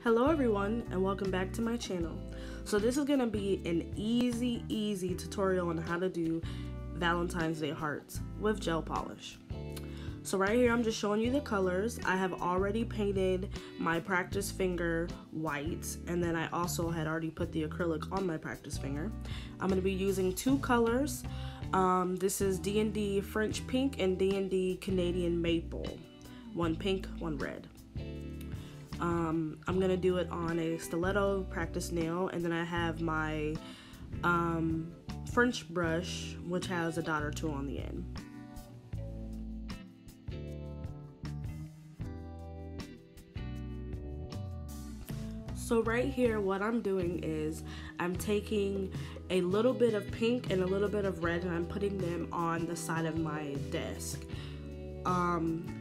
Hello everyone and welcome back to my channel. So this is going to be an easy tutorial on how to do Valentine's Day hearts with gel polish. So right here I'm just showing you the colors. I have already painted my practice finger white, and then I also had already put the acrylic on my practice finger. I'm going to be using two colors. This is D&D French Pink and D&D Canadian Maple. One pink, one red. I'm gonna do it on a stiletto practice nail, and then I have my French brush, which has a dot or two on the end. So right here what I'm doing is I'm taking a little bit of pink and a little bit of red, and I'm putting them on the side of my desk.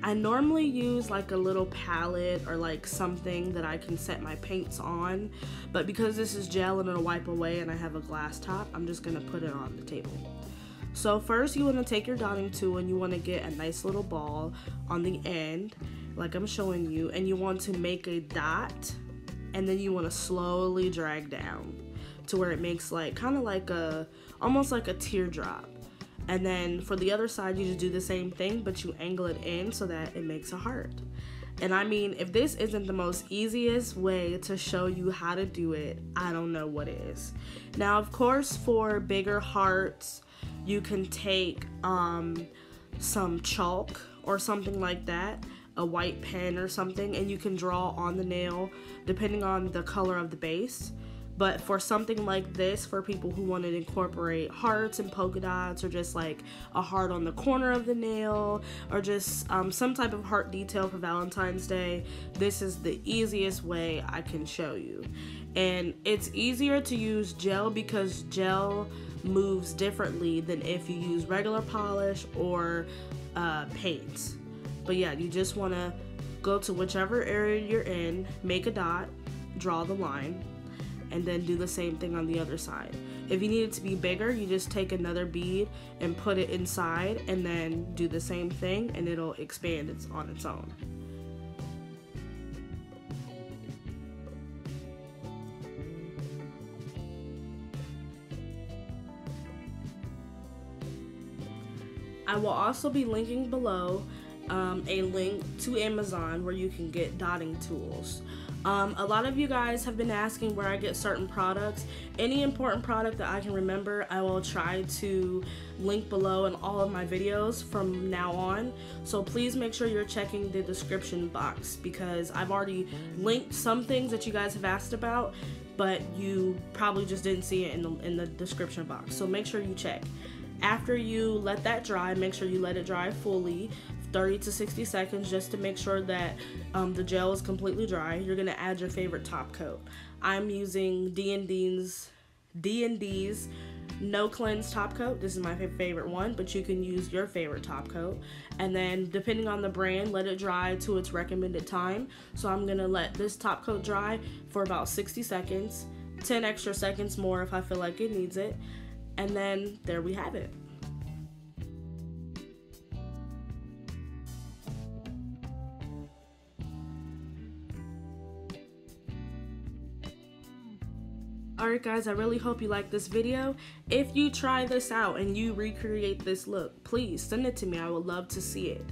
I normally use like a little palette or like something that I can set my paints on, but because this is gel and it'll wipe away and I have a glass top, I'm just gonna put it on the table. So first you want to take your dotting tool and you want to get a nice little ball on the end like I'm showing you, and you want to make a dot, and then you want to slowly drag down to where it makes like kind of like almost like a teardrop. And then for the other side, you just do the same thing, but you angle it in so that it makes a heart. And I mean, if this isn't the most easiest way to show you how to do it, I don't know what is. Now, of course, for bigger hearts, you can take some chalk or something like that, a white pen or something, and you can draw on the nail depending on the color of the base. But for something like this, for people who want to incorporate hearts and polka dots, or just like a heart on the corner of the nail, or just some type of heart detail for Valentine's Day, this is the easiest way I can show you. And it's easier to use gel because gel moves differently than if you use regular polish or paints. But yeah, you just want to go to whichever area you're in, make a dot, draw the line, and then do the same thing on the other side. If you need it to be bigger, you just take another bead and put it inside, and then do the same thing, and it'll expand on its own. I will also be linking below a link to Amazon where you can get dotting tools. A lot of you guys have been asking where I get certain products. Any important product that I can remember, I will try to link below in all of my videos from now on. So please make sure you're checking the description box, because I've already linked some things that you guys have asked about, but you probably just didn't see it in the description box. So make sure you check. After you let that dry, make sure you let it dry fully, 30 to 60 seconds, just to make sure that the gel is completely dry. You're gonna add your favorite top coat. I'm using D&D's No Cleanse top coat. This is my favorite one, but you can use your favorite top coat. And then depending on the brand, let it dry to its recommended time. So I'm gonna let this top coat dry for about 60 seconds, 10 extra seconds more if I feel like it needs it. And then there we have it. Alright guys, I really hope you like this video. If you try this out and you recreate this look, please send it to me. I would love to see it.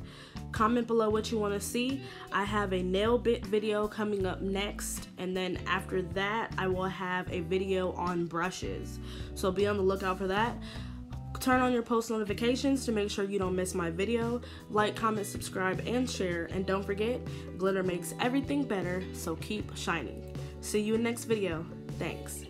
Comment below what you want to see. I have a nail bit video coming up next, and then after that I will have a video on brushes. So be on the lookout for that. Turn on your post notifications to make sure you don't miss my video. Like, comment, subscribe, and share. And don't forget, glitter makes everything better, so keep shining. See you in the next video. Thanks.